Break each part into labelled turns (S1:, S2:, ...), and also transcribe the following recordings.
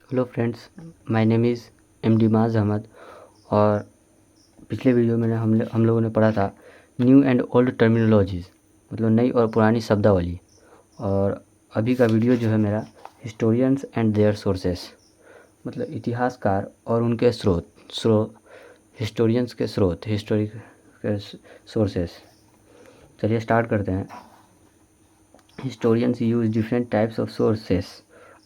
S1: Hello friends, my name is MD माज अहमद। और पिछले वीडियो में हम लोगों ने पढ़ा था न्यू एंड ओल्ड टर्मिनोलॉजीज़, मतलब नई और पुरानी शब्दावली। और अभी का वीडियो जो है मेरा हिस्टोरियंस एंड देयर सोर्सेस, मतलब इतिहासकार और उनके स्रोत हिस्टोरियंस के स्रोत, हिस्टोरिक के सोर्सेस। चलिए स्टार्ट करते हैं। Historians use different types of sources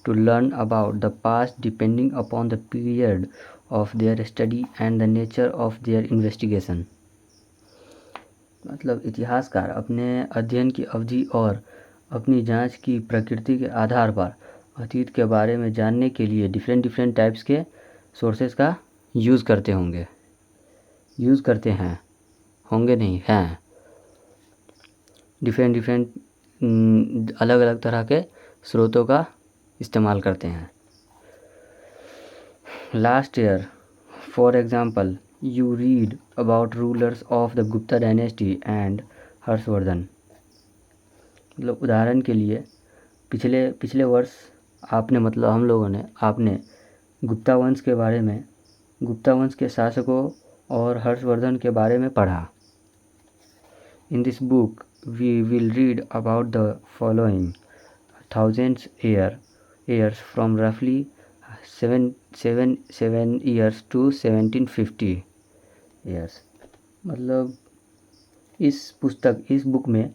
S1: to learn about the past depending upon the period of their study and the nature of their investigation। मतलब इतिहासकार अपने अध्ययन की अवधि और अपनी जांच की प्रकृति के आधार पर अतीत के बारे में जानने के लिए डिफरेंट टाइप्स के सोर्सेस का यूज़ करते हैं, होंगे नहीं हैं, डिफरेंट अलग अलग तरह के स्रोतों का इस्तेमाल करते हैं। Last year for example you read about rulers of the Gupta dynasty and Harshvardhan. मतलब उदाहरण के लिए पिछले वर्ष आपने गुप्ता वंश के शासकों और हर्षवर्धन के बारे में पढ़ा। In this book we will read about the following thousands years from roughly 7 years to 1750 years। मतलब इस बुक में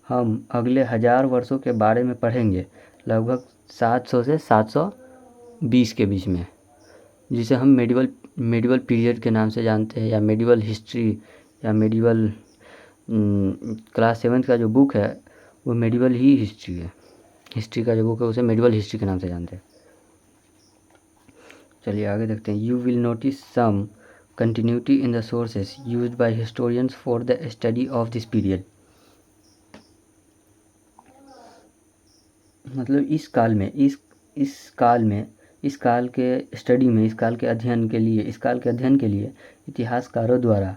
S1: हम अगले 1000 वर्षों के बारे में पढ़ेंगे, लगभग 700 से 720 के बीच में, जिसे हम मेडिवल पीरियड के नाम से जानते हैं, या मेडिवल हिस्ट्री, या मेडिवल क्लास 7 का जो बुक है वो मेडिवल ही हिस्ट्री है। हिस्ट्री का जो बुक है उसे मेडिवल हिस्ट्री के नाम से जानते हैं। चलिए आगे देखते हैं। You will notice some continuity in the sources used by historians for the study of this period. मतलब इस काल के अध्ययन के लिए इतिहासकारों द्वारा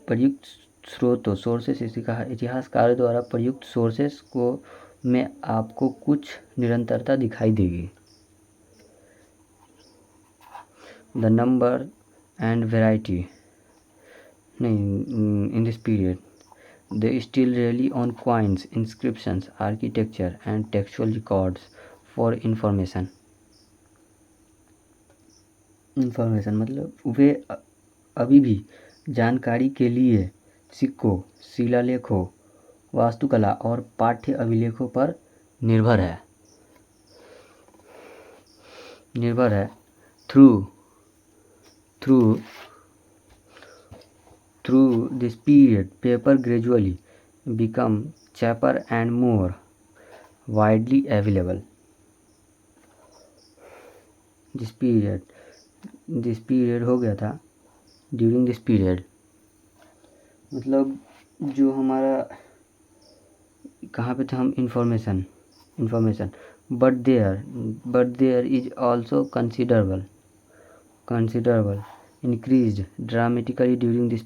S1: प्रयुक्त इतिहासकारों द्वारा प्रयुक्त सोर्सेस को में आपको कुछ निरंतरता दिखाई देगी। The number and variety in this period they still really on coins, inscriptions, architecture and textual records for information. मतलब वे अभी भी जानकारी के लिए सिक्कों, शिलालेखों, वास्तुकला और पाठ्य अभिलेखों पर निर्भर है। Through this period paper gradually become cheaper and more widely available. This period हो गया था ड्यूरिंग दिस पीरियड, मतलब जो हमारा कहाँ पे थे हम, information. But there is also considerable increased dramatically during this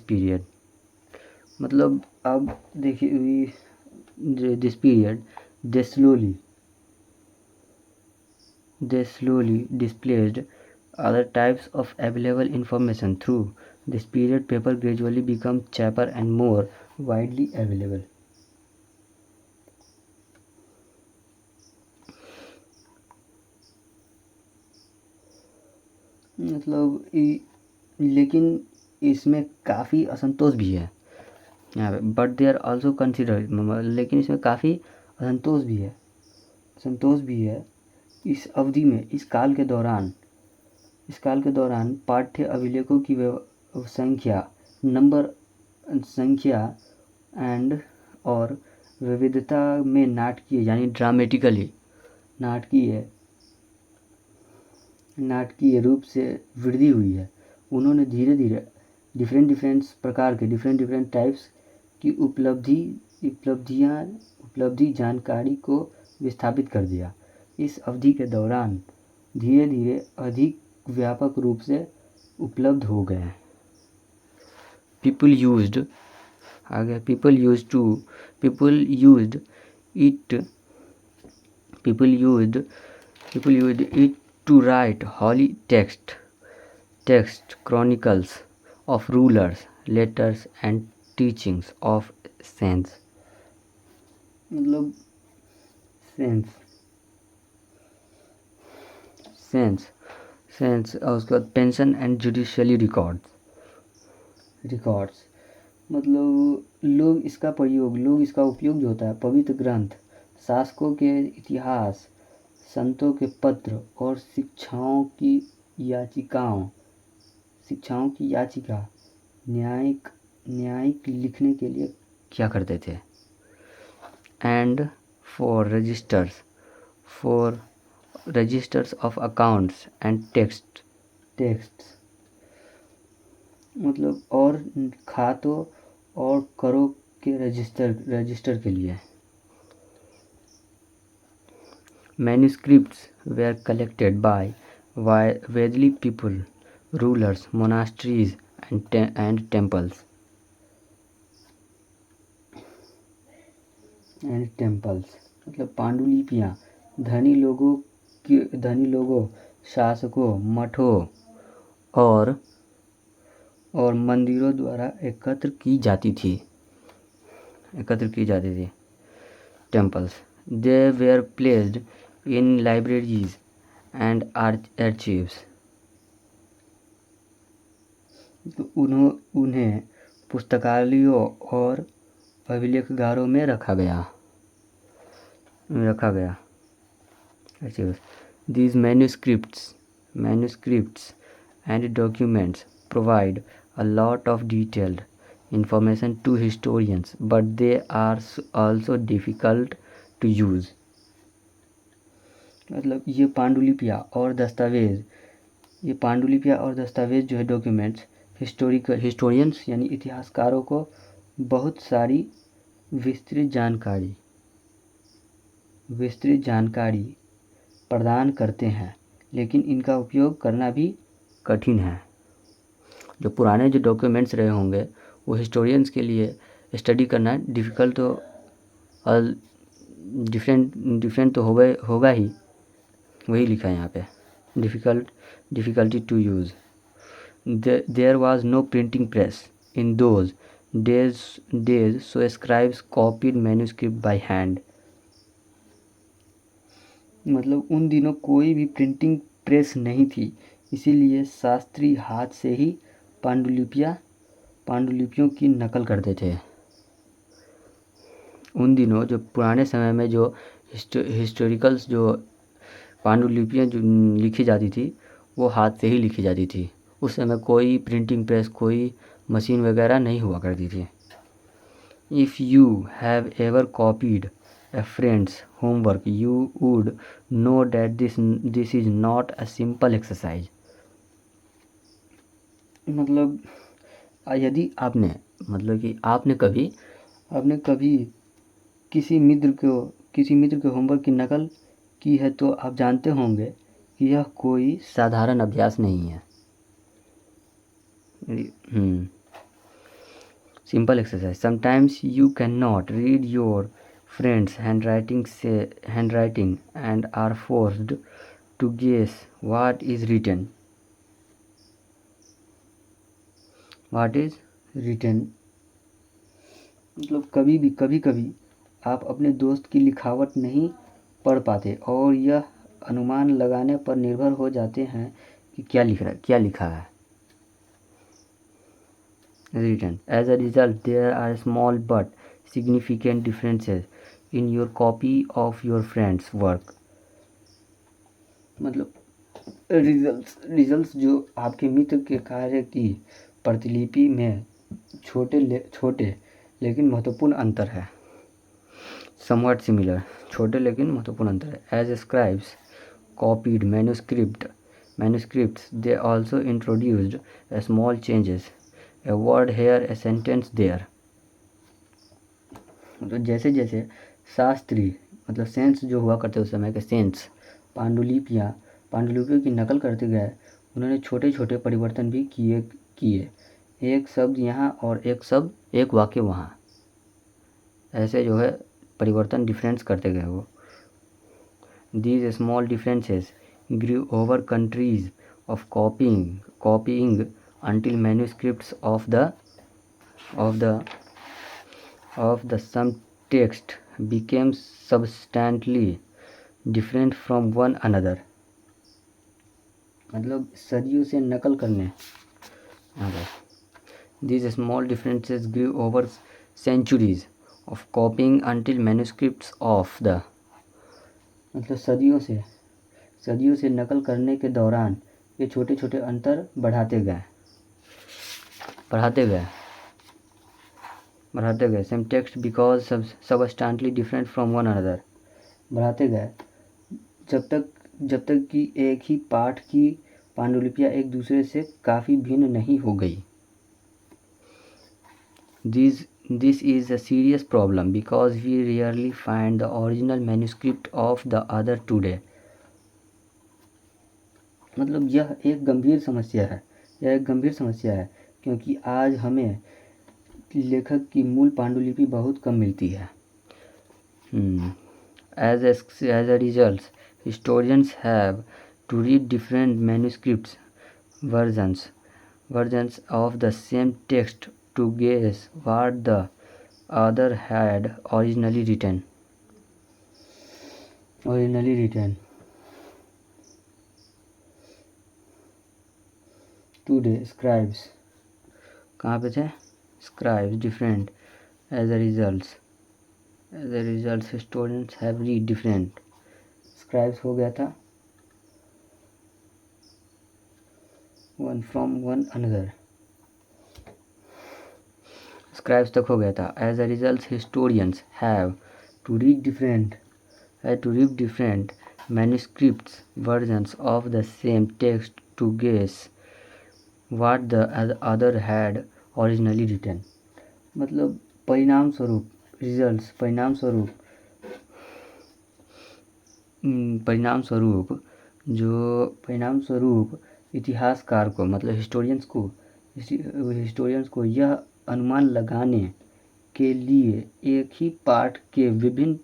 S1: period. मतलब अब देखिए this period they slowly displaced other types of available information. Through this period paper gradually become cheaper and more widely available। मतलब लेकिन इसमें काफ़ी असंतोष भी है यहाँ पे। But they are also consider, लेकिन इसमें काफ़ी असंतोष भी है। इस अवधि में इस काल के दौरान पाठ्य अभिलेखों की संख्या एंड और विविधता में नाटकीय यानी ड्रामेटिकली नाटकीय रूप से वृद्धि हुई है। उन्होंने धीरे धीरे डिफरेंट प्रकार के डिफरेंट टाइप्स की उपलब्धि जानकारी को विस्थापित कर दिया। इस अवधि के दौरान धीरे धीरे अधिक व्यापक रूप से उपलब्ध हो गए। People used it People used people used it to write holy text chronicles of rulers, letters and teachings of saints. मतलब saints saints saints और उसके बाद पेंशन एंड जुडिशियली रिकॉर्ड्स मतलब लोग इसका उपयोग जो होता है पवित्र ग्रंथ, शासकों के इतिहास, संतों के पत्र और शिक्षाओं की याचिका न्यायिक लिखने के लिए क्या करते थे। And for registers of accounts and texts मतलब और खातों और करों के रजिस्टर के लिए। मैन्युस्क्रिप्ट्स वेर कलेक्टेड बाय वेदली people, rulers, monasteries and temples मतलब पांडुलिपियाँ धनी लोगों, शासकों, मठों और मंदिरों द्वारा एकत्र की जाती थी। Temples they were placed in libraries and archives उन्हें पुस्तकालयों और अभिलेखागारों में रखा गया। These manuscripts and documents provide a lot of detailed information to historians, but they are also difficult to use. मतलब ये पांडुलिपियाँ और दस्तावेज जो है डॉक्यूमेंट्स हिस्टोरियंस यानी इतिहासकारों को बहुत सारी विस्तृत जानकारी प्रदान करते हैं, लेकिन इनका उपयोग करना भी कठिन है। जो पुराने जो डॉक्यूमेंट्स रहे होंगे वो हिस्टोरियंस के लिए स्टडी करना डिफ़िकल्ट तो डिफरेंट तो होगा ही, वही लिखा है यहाँ पे difficulty to use. There was no printing press in those days so scribes copied manuscript by hand. मतलब उन दिनों कोई भी प्रिंटिंग प्रेस नहीं थी, इसीलिए शास्त्री हाथ से ही पांडुलिपियों की नकल करते थे। उन दिनों जो पुराने समय में जो हिस्टोरिकल्स जो पांडुलिपियाँ जो लिखी जाती थी वो हाथ से ही लिखी जाती थी। उस समय कोई प्रिंटिंग प्रेस, कोई मशीन वगैरह नहीं हुआ करती थी। If you have ever copied a friend's homework, you would know that this is not a simple exercise. मतलब यदि आपने कभी किसी मित्र के होमवर्क की नकल की है तो आप जानते होंगे कि यह कोई साधारण अभ्यास नहीं है। Simple exercise. Sometimes you cannot read your friend's handwriting and are forced to guess what is written. मतलब कभी आप अपने दोस्त की लिखावट नहीं पढ़ पाते और यह अनुमान लगाने पर निर्भर हो जाते हैं कि क्या लिखा है। Written. As a result, there are small but significant differences in your copy of your friend's work. मतलब रिजल्ट्स जो आपके मित्र के कार्य की प्रतिलिपि में छोटे लेकिन महत्वपूर्ण अंतर है। Somewhat similar, छोटे लेकिन महत्वपूर्ण अंतर है। As scribes copied manuscripts, they also introduced small changes. A word here, a sentence there. मतलब जैसे शास्त्री मतलब सेंस जो हुआ करते उस समय के सेंस पांडुलिपियों की नकल करते गए, उन्होंने छोटे परिवर्तन भी किए। एक शब्द यहाँ और एक वाक्य वहाँ, ऐसे जो है परिवर्तन डिफरेंस करते गए वो। These small differences grew over countries of copying until manuscripts of the some text became substantially different from one another. मतलब सदियों से नकल करने These small differences grew over centuries of copying until manuscripts of the मतलब सदियों से नकल करने के दौरान ये छोटे छोटे अंतर बढ़ाते गए same text because substantially different from one another बढ़ाते गए जब तक कि एक ही पाठ की पांडुलिपियाँ एक दूसरे से काफ़ी भिन्न नहीं हो गई. This is a serious problem because we rarely find the original manuscript of the other today. मतलब यह एक गंभीर समस्या है क्योंकि आज हमें लेखक की मूल पांडुलिपि बहुत कम मिलती है. As a result, historians have to read different manuscripts versions of the same text to guess what the other had originally written. Today, scribes कहाँ पे थे? Scribes different. As a result, historians have read different. Scribes हो गया था one from one another. Scribes तक हो गया था. As a result, historians have to read different manuscripts versions of the same text to guess what the other had originally written. मतलब परिणाम स्वरूप इतिहासकार को मतलब हिस्टोरियंस को यह अनुमान लगाने के लिए एक ही पाठ के विभिन्न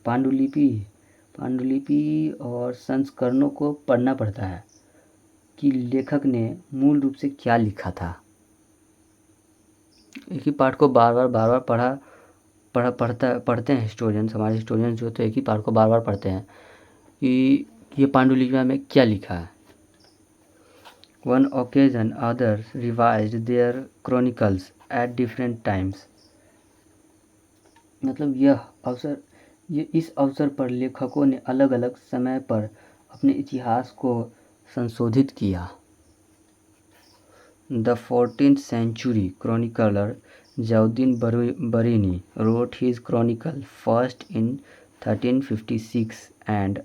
S1: पांडुलिपि और संस्करणों को पढ़ना पड़ता है कि लेखक ने मूल रूप से क्या लिखा था. एक ही पाठ को बार बार पढ़ते हैं हिस्टोरियंस. हमारे हिस्टोरियंस जो तो एक ही पाठ को बार बार पढ़ते हैं कि ये पांडुलिपि में क्या लिखा है. One occasion others revised their chronicles at different times. मतलब इस अवसर पर लेखकों ने अलग अलग समय पर अपने इतिहास को संशोधित किया. The 14th century chronicler Jauddin Barini wrote his chronicle first in 1356 and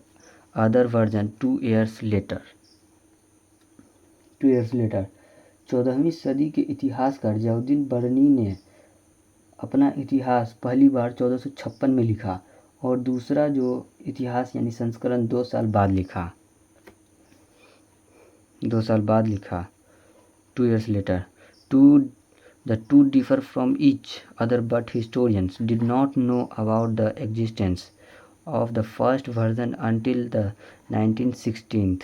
S1: other version 2 years later. 14वीं सदी के इतिहासकार जौद्दीन बरनी ने अपना इतिहास पहली बार 1456 में लिखा और दूसरा जो इतिहास यानी संस्करण 2 साल बाद लिखा 2 years later. The two differ from each other, but historians did not know about the existence of the first version until the 1916th.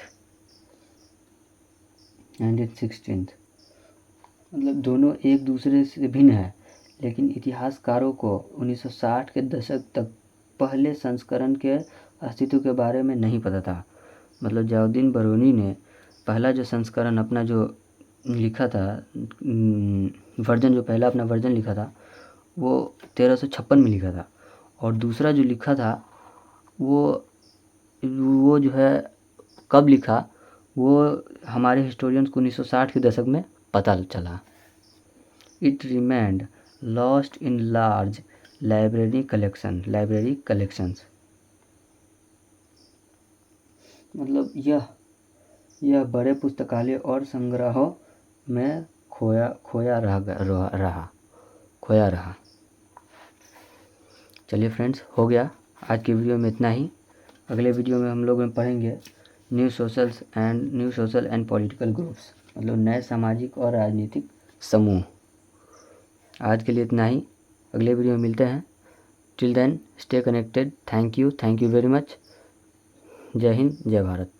S1: मतलब दोनों एक दूसरे से भिन्न है लेकिन इतिहासकारों को 1960 के दशक तक पहले संस्करण के अस्तित्व के बारे में नहीं पता था. मतलब जौद्दीन बरनी ने पहला जो संस्करण अपना जो लिखा था वर्जन जो पहला अपना वर्जन लिखा था वो 1356 में लिखा था और दूसरा जो लिखा था वो जो है कब लिखा वो हमारे हिस्टोरियंस को 1960 के दशक में पता चला. It remained lost in large library collections. मतलब यह बड़े पुस्तकालय और संग्रहों में खोया रहा. चलिए फ्रेंड्स, हो गया आज की वीडियो में इतना ही. अगले वीडियो में हम लोग पढ़ेंगे new social and political groups. मतलब नए सामाजिक और राजनीतिक समूह. आज के लिए इतना ही. अगले वीडियो में मिलते हैं. Till then stay connected. Thank you very much. Jai Hind, जय भारत।